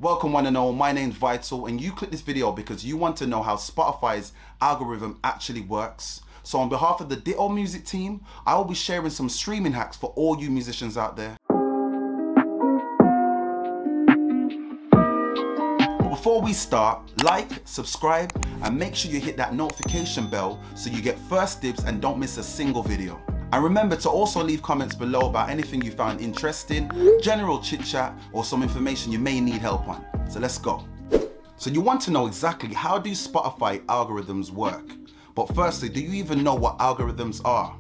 Welcome one and all, my name's Vital, and you clicked this video because you want to know how Spotify's algorithm actually works. So on behalf of the Ditto music team, I will be sharing some streaming hacks for all you musicians out there. But before we start, like, subscribe, and make sure you hit that notification bell so you get first dibs and don't miss a single video. And remember to also leave comments below about anything you found interesting, general chit chat, or some information you may need help on. So let's go. So you want to know exactly how do Spotify algorithms work? But firstly, do you even know what algorithms are?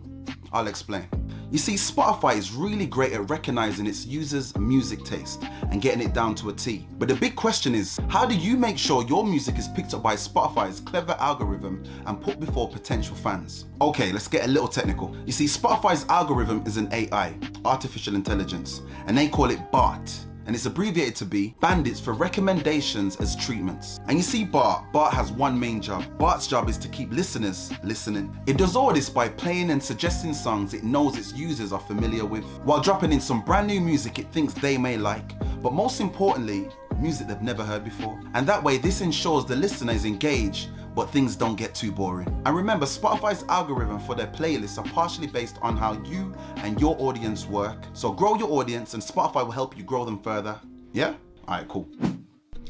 I'll explain. You see, Spotify is really great at recognizing its users' music taste and getting it down to a T. But the big question is, how do you make sure your music is picked up by Spotify's clever algorithm and put before potential fans? Okay, let's get a little technical. You see, Spotify's algorithm is an AI, artificial intelligence, and they call it BART. And it's abbreviated to be Bandits for Recommendations as Treatments. And you see BART has one main job. BART's job is to keep listeners listening. It does all this by playing and suggesting songs it knows its users are familiar with, while dropping in some brand new music it thinks they may like, but most importantly, music they've never heard before. And that way this ensures the listener is engaged, but things don't get too boring. And remember, Spotify's algorithm for their playlists are partially based on how you and your audience work. So grow your audience and Spotify will help you grow them further. Yeah? Alright, cool.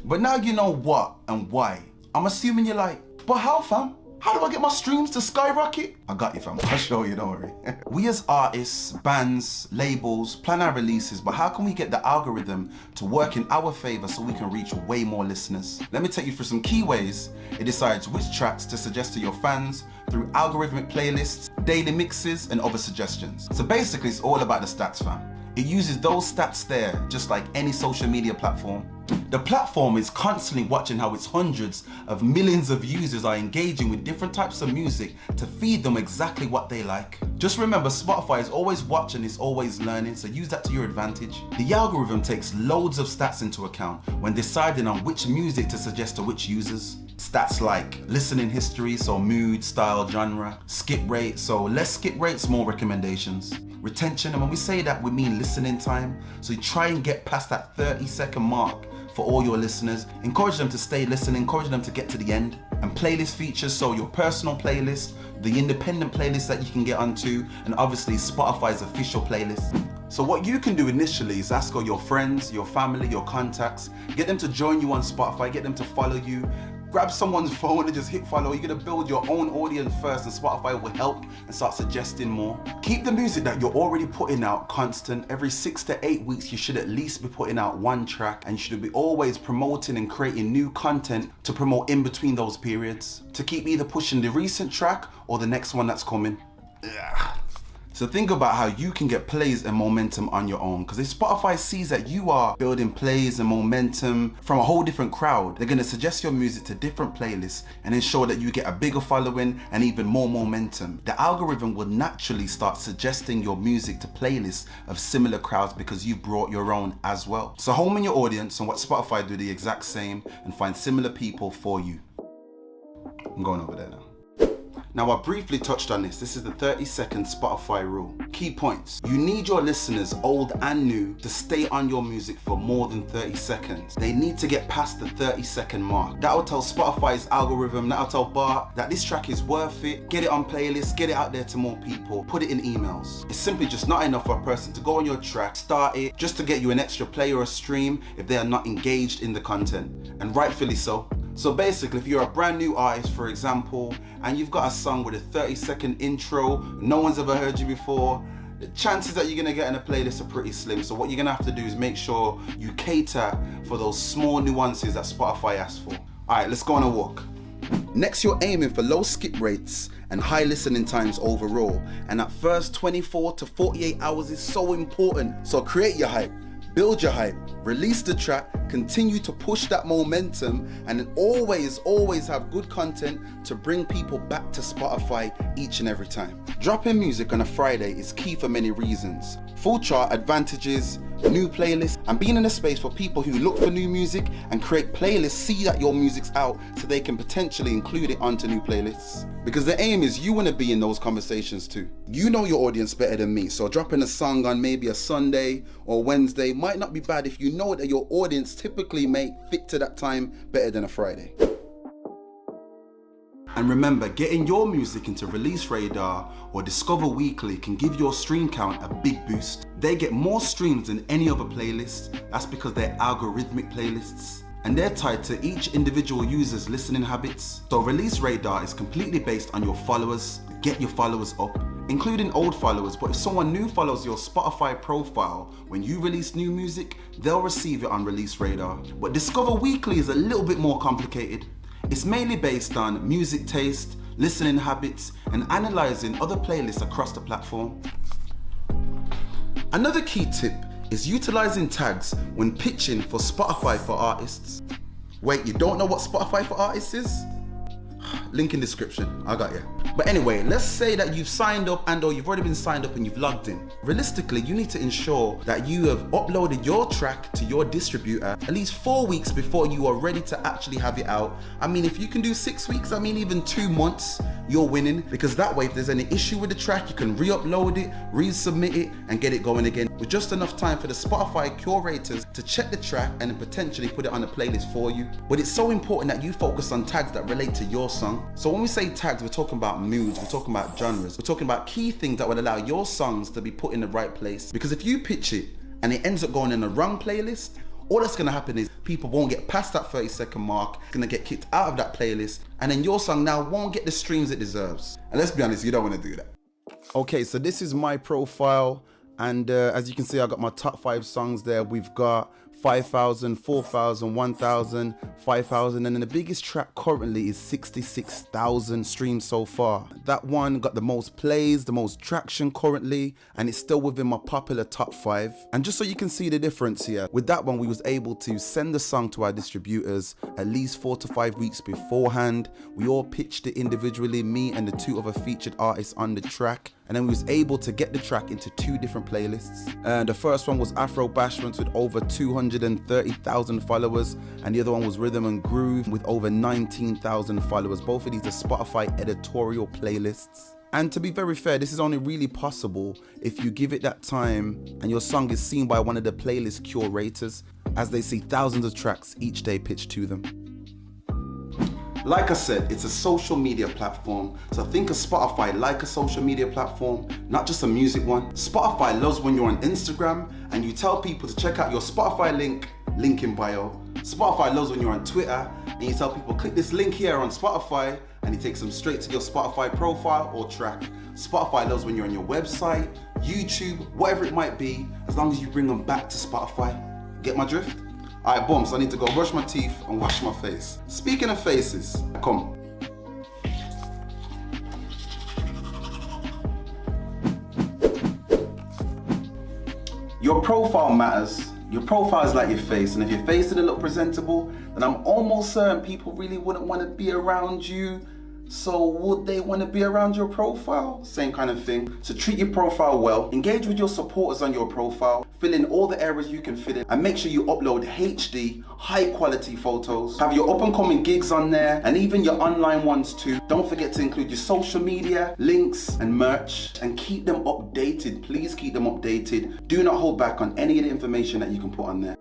But now you know what and why. I'm assuming you're like, but how fam? How do I get my streams to skyrocket? I got you fam, I'll show you, don't worry. We as artists, bands, labels, plan our releases, but how can we get the algorithm to work in our favor so we can reach way more listeners? Let me take you through some key ways it decides which tracks to suggest to your fans through algorithmic playlists, daily mixes, and other suggestions. So basically it's all about the stats fam. It uses those stats there, just like any social media platform. The platform is constantly watching how its hundreds of millions of users are engaging with different types of music to feed them exactly what they like. Just remember, Spotify is always watching, it's always learning, so use that to your advantage. The algorithm takes loads of stats into account when deciding on which music to suggest to which users. Stats like listening history, so mood, style, genre. Skip rate, so less skip rates, more recommendations. Retention, and when we say that we mean listening time, so you try and get past that 30-second mark for all your listeners. Encourage them to stay listening, encourage them to get to the end. And playlist features, so your personal playlist, the independent playlist that you can get onto, and obviously Spotify's official playlist. So what you can do initially is ask all your friends, your family, your contacts, get them to join you on Spotify, get them to follow you. Grab someone's phone and just hit follow. You're gonna build your own audience first and Spotify will help and start suggesting more. Keep the music that you're already putting out constant. Every 6 to 8 weeks, you should at least be putting out one track, and you should be always promoting and creating new content to promote in between those periods, to keep either pushing the recent track or the next one that's coming. Ugh. So think about how you can get plays and momentum on your own, because if Spotify sees that you are building plays and momentum from a whole different crowd, they're going to suggest your music to different playlists and ensure that you get a bigger following and even more momentum. The algorithm will naturally start suggesting your music to playlists of similar crowds because you've brought your own as well. So home in your audience and what Spotify do the exact same and find similar people for you. I'm going over there now. Now I briefly touched on this. This is the 30-second Spotify rule. Key points. You need your listeners, old and new, to stay on your music for more than 30 seconds. They need to get past the 30-second mark. That'll tell Spotify's algorithm, that'll tell BART that this track is worth it. Get it on playlists, get it out there to more people, put it in emails. It's simply just not enough for a person to go on your track, start it, just to get you an extra play or a stream if they are not engaged in the content. And rightfully so. So basically, if you're a brand new artist, for example, and you've got a song with a 30-second intro, no one's ever heard you before, the chances that you're gonna get in a playlist are pretty slim. So what you're gonna have to do is make sure you cater for those small nuances that Spotify asks for. All right, let's go on a walk. Next, you're aiming for low skip rates and high listening times overall. And that first 24 to 48 hours is so important. So create your hype. Build your hype, release the track, continue to push that momentum, and then always have good content to bring people back to Spotify each and every time. Dropping music on a Friday is key for many reasons. Full chart advantages, new playlists, and being in a space for people who look for new music and create playlists, see that your music's out so they can potentially include it onto new playlists. Because the aim is you want to be in those conversations too. You know your audience better than me, so dropping a song on maybe a Sunday or Wednesday might not be bad if you know that your audience typically may fit to that time better than a Friday. And remember, getting your music into Release Radar or Discover Weekly can give your stream count a big boost. They get more streams than any other playlist. That's because they're algorithmic playlists, and they're tied to each individual user's listening habits. So Release Radar is completely based on your followers. Get your followers up, including old followers, but if someone new follows your Spotify profile, when you release new music, they'll receive it on Release Radar. But Discover Weekly is a little bit more complicated. It's mainly based on music taste, listening habits, and analyzing other playlists across the platform. Another key tip is utilizing tags when pitching for Spotify for Artists. Wait, you don't know what Spotify for Artists is? Link in description, I got you. But anyway, let's say that you've signed up or you've already been signed up and you've logged in. Realistically, you need to ensure that you have uploaded your track to your distributor at least 4 weeks before you are ready to actually have it out. I mean, if you can do 6 weeks, I mean, even 2 months, you're winning, because that way, if there's any issue with the track, you can re-upload it, resubmit it, and get it going again with just enough time for the Spotify curators to check the track and then potentially put it on a playlist for you. But it's so important that you focus on tags that relate to your song. So when we say tags, we're talking about moods, we're talking about genres, we're talking about key things that would allow your songs to be put in the right place. Because if you pitch it and it ends up going in the wrong playlist, all that's gonna happen is people won't get past that 30-second mark, gonna get kicked out of that playlist, and then your song now won't get the streams it deserves. And let's be honest, you don't wanna do that. Okay, so this is my profile, and as you can see, I got my top 5 songs there. We've got 5,000, 4,000, 1,000, 5,000, and then the biggest track currently is 66,000 streams so far. That one got the most plays, the most traction currently, and it's still within my popular top 5. And just so you can see the difference here, with that one we was able to send the song to our distributors at least 4 to 5 weeks beforehand. We all pitched it individually, me and the 2 other featured artists on the track. And then we was able to get the track into 2 different playlists. And the first one was Afro Bashments with over 230,000 followers, and the other one was Rhythm and Groove with over 19,000 followers. Both of these are Spotify editorial playlists. And to be very fair, this is only really possible if you give it that time and your song is seen by one of the playlist curators, as they see thousands of tracks each day pitched to them. Like I said, it's a social media platform, so think of Spotify like a social media platform, not just a music one. Spotify loves when you're on Instagram and you tell people to check out your Spotify link in bio. Spotify loves when you're on Twitter and you tell people click this link here on Spotify and it takes them straight to your Spotify profile or track. Spotify loves when you're on your website, YouTube, whatever it might be, as long as you bring them back to Spotify. Get my drift? Alright, boom, so I need to go brush my teeth and wash my face. Speaking of faces, come. Your profile matters. Your profile is like your face, and if your face didn't look presentable, then I'm almost certain people really wouldn't want to be around you. So would they want to be around your profile? Same kind of thing. So treat your profile well, engage with your supporters on your profile, fill in all the areas you can fit in, and make sure you upload HD, high quality photos. Have your up and coming gigs on there, and even your online ones too. Don't forget to include your social media, links, and merch, and keep them updated. Please keep them updated. Do not hold back on any of the information that you can put on there.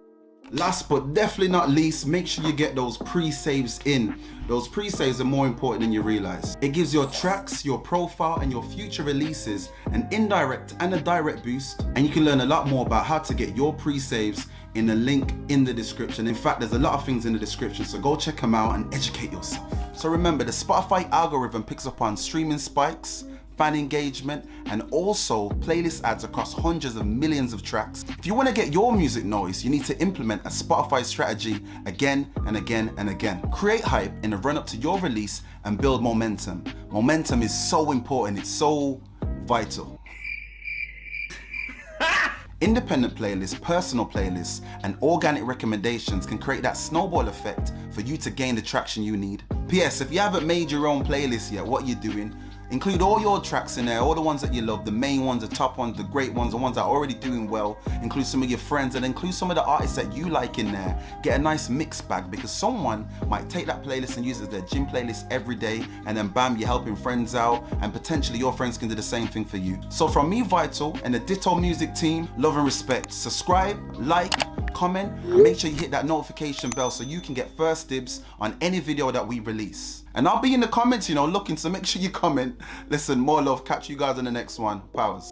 Last but definitely not least, make sure you get those pre-saves in. Those pre-saves are more important than you realize. It gives your tracks, your profile, and your future releases an indirect and a direct boost. And you can learn a lot more about how to get your pre-saves in the link in the description. In fact, there's a lot of things in the description, so go check them out and educate yourself. So remember, the Spotify algorithm picks up on streaming spikes, fan engagement, and also playlist ads across hundreds of millions of tracks. If you want to get your music noticed, you need to implement a Spotify strategy again and again and again. Create hype in the run up to your release and build momentum. Momentum is so important, it's so vital. Independent playlists, personal playlists, and organic recommendations can create that snowball effect for you to gain the traction you need. P.S. If you haven't made your own playlist yet, what are you doing? Include all your tracks in there, all the ones that you love, the main ones, the top ones, the great ones, the ones that are already doing well. Include some of your friends and include some of the artists that you like in there. Get a nice mix bag, because someone might take that playlist and use it as their gym playlist every day, and then bam, you're helping friends out, and potentially your friends can do the same thing for you. So from me, Vital, and the Ditto Music team, love and respect. Subscribe, like, comment, and make sure you hit that notification bell so you can get first dibs on any video that we release. And I'll be in the comments, looking, so make sure you comment. Listen, more love. Catch you guys in the next one. Powers.